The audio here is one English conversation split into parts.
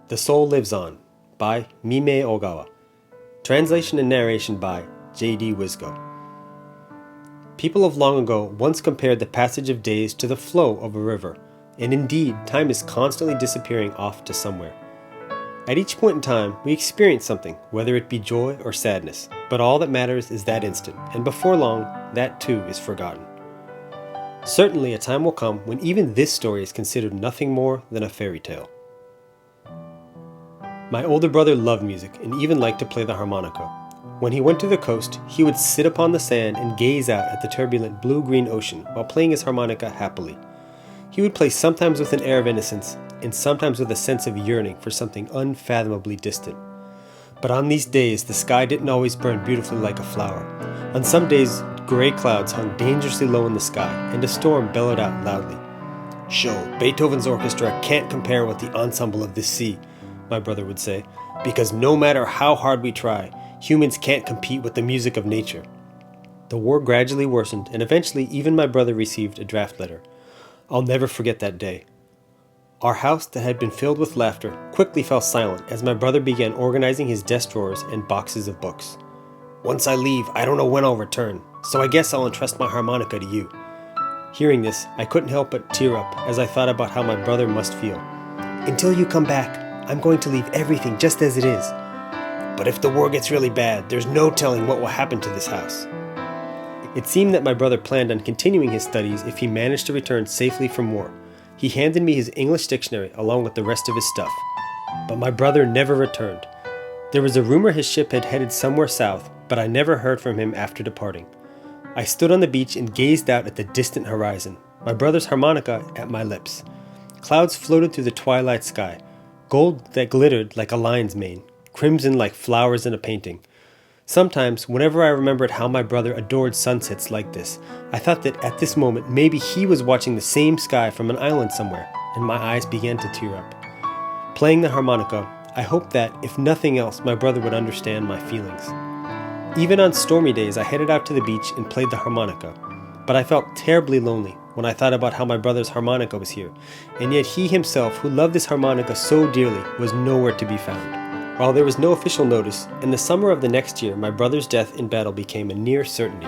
The Soul Lives On by Mimei Ogawa. Translation and narration by J.D. Wisgo. People of long ago once compared the passage of days to the flow of a river, and indeed, time is constantly disappearing off to somewhere. At each point in time, we experience something, whether it be joy or sadness, but all that matters is that instant, and before long, that too is forgotten. Certainly a time will come when even this story is considered nothing more than a fairy tale. My older brother loved music and even liked to play the harmonica. When he went to the coast, he would sit upon the sand and gaze out at the turbulent blue-green ocean while playing his harmonica happily. He would play sometimes with an air of innocence, and sometimes with a sense of yearning for something unfathomably distant. But on these days, the sky didn't always burn beautifully like a flower. On some days, gray clouds hung dangerously low in the sky, and a storm bellowed out loudly. "Sho, Beethoven's orchestra can't compare with the ensemble of this sea," my brother would say, "because no matter how hard we try, humans can't compete with the music of nature." The war gradually worsened, and eventually even my brother received a draft letter. I'll never forget that day. Our house that had been filled with laughter quickly fell silent as my brother began organizing his desk drawers and boxes of books. "Once I leave, I don't know when I'll return, so I guess I'll entrust my harmonica to you." Hearing this, I couldn't help but tear up as I thought about how my brother must feel. "Until you come back, I'm going to leave everything just as it is. But if the war gets really bad, there's no telling what will happen to this house." It seemed that my brother planned on continuing his studies if he managed to return safely from war. He handed me his English dictionary along with the rest of his stuff. But my brother never returned. There was a rumor his ship had headed somewhere south, but I never heard from him after departing. I stood on the beach and gazed out at the distant horizon, my brother's harmonica at my lips. Clouds floated through the twilight sky, gold that glittered like a lion's mane, crimson like flowers in a painting. Sometimes, whenever I remembered how my brother adored sunsets like this, I thought that at this moment maybe he was watching the same sky from an island somewhere, and my eyes began to tear up. Playing the harmonica, I hoped that, if nothing else, my brother would understand my feelings. Even on stormy days, I headed out to the beach and played the harmonica, but I felt terribly lonely when I thought about how my brother's harmonica was here, and yet he himself, who loved this harmonica so dearly, was nowhere to be found. While there was no official notice, in the summer of the next year, my brother's death in battle became a near certainty.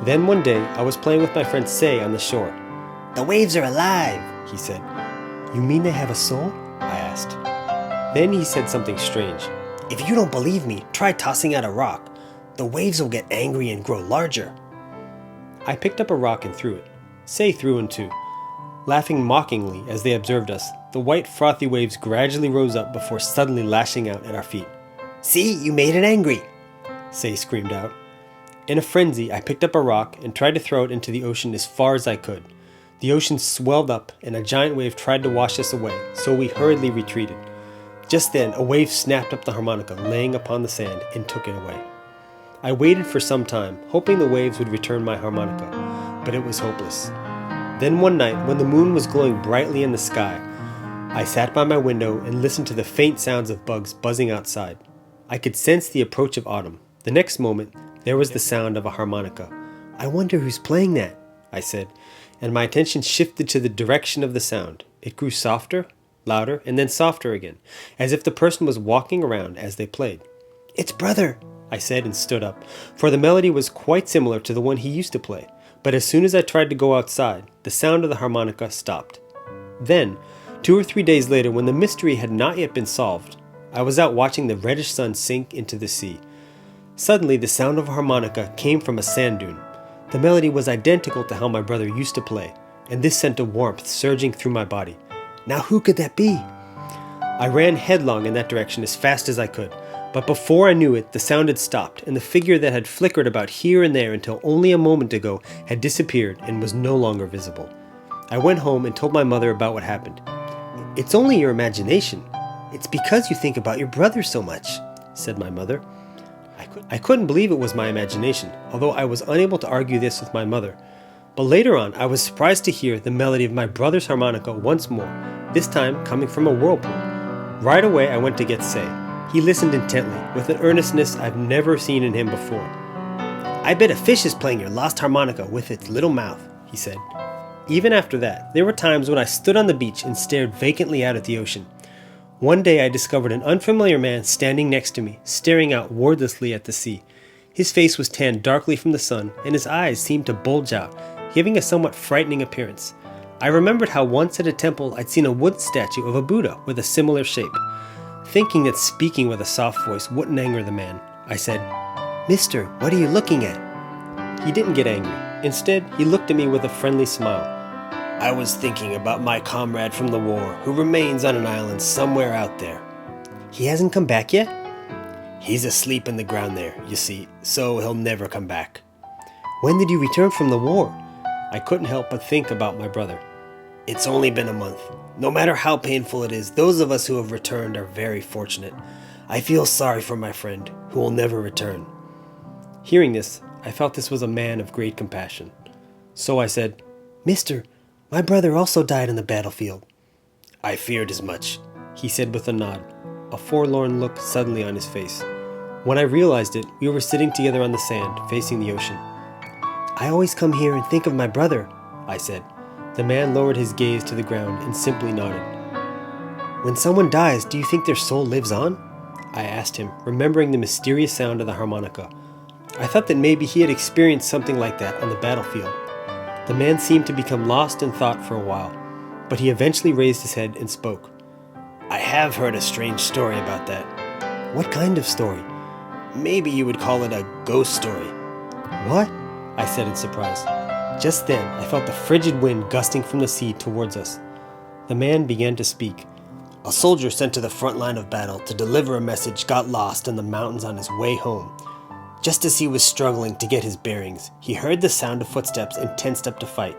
Then one day, I was playing with my friend Sei on the shore. "The waves are alive," he said. "You mean they have a soul?" I asked. Then he said something strange. "If you don't believe me, try tossing out a rock. The waves will get angry and grow larger." I picked up a rock and threw it. Sei threw one too. Laughing mockingly as they observed us, the white frothy waves gradually rose up before suddenly lashing out at our feet. "See, you made it angry!" Sei screamed out. In a frenzy, I picked up a rock and tried to throw it into the ocean as far as I could. The ocean swelled up and a giant wave tried to wash us away, so we hurriedly retreated. Just then, a wave snapped up the harmonica laying upon the sand and took it away. I waited for some time, hoping the waves would return my harmonica, but it was hopeless. Then one night, when the moon was glowing brightly in the sky, I sat by my window and listened to the faint sounds of bugs buzzing outside. I could sense the approach of autumn. The next moment, there was the sound of a harmonica. "I wonder who's playing that," I said, and my attention shifted to the direction of the sound. It grew softer, louder, and then softer again, as if the person was walking around as they played. "It's brother," I said and stood up, for the melody was quite similar to the one he used to play. But as soon as I tried to go outside, the sound of the harmonica stopped. Then, 2 or 3 days later, when the mystery had not yet been solved, I was out watching the reddish sun sink into the sea. Suddenly, the sound of a harmonica came from a sand dune. The melody was identical to how my brother used to play, and this sent a warmth surging through my body. Now who could that be? I ran headlong in that direction as fast as I could. But before I knew it, the sound had stopped, and the figure that had flickered about here and there until only a moment ago had disappeared and was no longer visible. I went home and told my mother about what happened. "It's only your imagination. It's because you think about your brother so much," said my mother. I couldn't believe it was my imagination, although I was unable to argue this with my mother. But later on, I was surprised to hear the melody of my brother's harmonica once more, this time coming from a whirlpool. Right away, I went to get Sei. He listened intently, with an earnestness I've never seen in him before. "I bet a fish is playing your lost harmonica with its little mouth," he said. Even after that, there were times when I stood on the beach and stared vacantly out at the ocean. One day I discovered an unfamiliar man standing next to me, staring out wordlessly at the sea. His face was tanned darkly from the sun, and his eyes seemed to bulge out, giving a somewhat frightening appearance. I remembered how once at a temple I'd seen a wood statue of a Buddha with a similar shape. Thinking that speaking with a soft voice wouldn't anger the man, I said, "Mister, what are you looking at?" He didn't get angry. Instead, he looked at me with a friendly smile. "I was thinking about my comrade from the war who remains on an island somewhere out there." "He hasn't come back yet?" "He's asleep in the ground there, you see, so he'll never come back." "When did you return from the war?" I couldn't help but think about my brother. "It's only been a month. No matter how painful it is, those of us who have returned are very fortunate. I feel sorry for my friend, who will never return." Hearing this, I felt this was a man of great compassion. So I said, "Mister, my brother also died on the battlefield." "I feared as much," he said with a nod, a forlorn look suddenly on his face. When I realized it, we were sitting together on the sand, facing the ocean. "I always come here and think of my brother," I said. The man lowered his gaze to the ground and simply nodded. "When someone dies, do you think their soul lives on?" I asked him, remembering the mysterious sound of the harmonica. I thought that maybe he had experienced something like that on the battlefield. The man seemed to become lost in thought for a while, but he eventually raised his head and spoke. "I have heard a strange story about that." "What kind of story?" "Maybe you would call it a ghost story." "What?" I said in surprise. Just then, I felt the frigid wind gusting from the sea towards us. The man began to speak. "A soldier sent to the front line of battle to deliver a message got lost in the mountains on his way home. Just as he was struggling to get his bearings, he heard the sound of footsteps and tensed up to fight,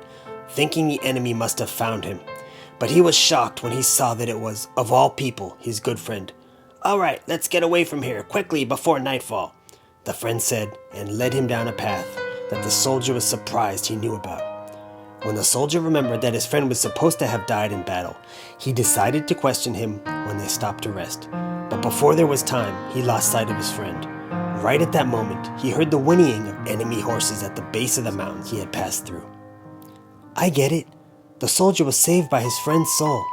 thinking the enemy must have found him. But he was shocked when he saw that it was, of all people, his good friend. 'All right, let's get away from here, quickly, before nightfall,' the friend said, and led him down a path that the soldier was surprised he knew about. When the soldier remembered that his friend was supposed to have died in battle, he decided to question him when they stopped to rest. But before there was time, he lost sight of his friend. Right at that moment, he heard the whinnying of enemy horses at the base of the mountain he had passed through." "I get it. The soldier was saved by his friend's soul,"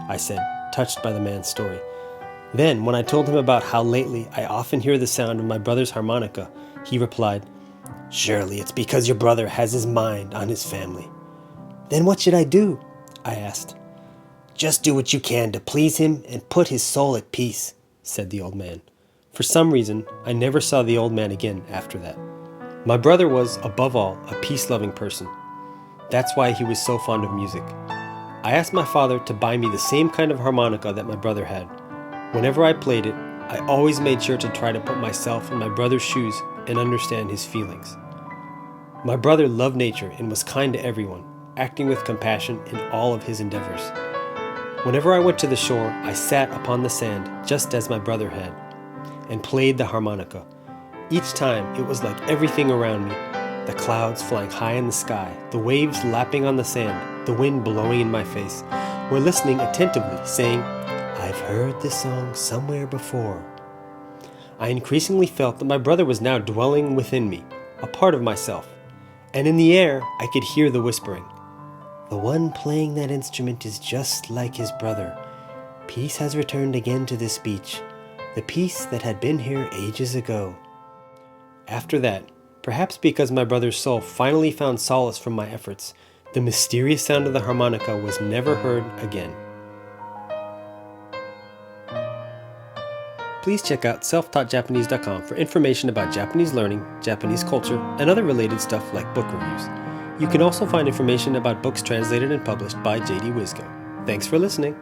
I said, touched by the man's story. Then, when I told him about how lately I often hear the sound of my brother's harmonica, he replied, "Surely it's because your brother has his mind on his family." "Then what should I do?" I asked. "Just do what you can to please him and put his soul at peace," said the old man. For some reason, I never saw the old man again after that. My brother was, above all, a peace-loving person. That's why he was so fond of music. I asked my father to buy me the same kind of harmonica that my brother had. Whenever I played it, I always made sure to try to put myself in my brother's shoes and understand his feelings. My brother loved nature and was kind to everyone, acting with compassion in all of his endeavors. Whenever I went to the shore, I sat upon the sand just as my brother had, and played the harmonica. Each time, it was like everything around me, the clouds flying high in the sky, the waves lapping on the sand, the wind blowing in my face, were listening attentively, saying, "I've heard this song somewhere before." I increasingly felt that my brother was now dwelling within me, a part of myself, and in the air I could hear the whispering. "The one playing that instrument is just like his brother. Peace has returned again to this beach, the peace that had been here ages ago." After that, perhaps because my brother's soul finally found solace from my efforts, the mysterious sound of the harmonica was never heard again. Please check out selftaught.japanese.com for information about Japanese learning, Japanese culture, and other related stuff like book reviews. You can also find information about books translated and published by J.D. Wisgo. Thanks for listening.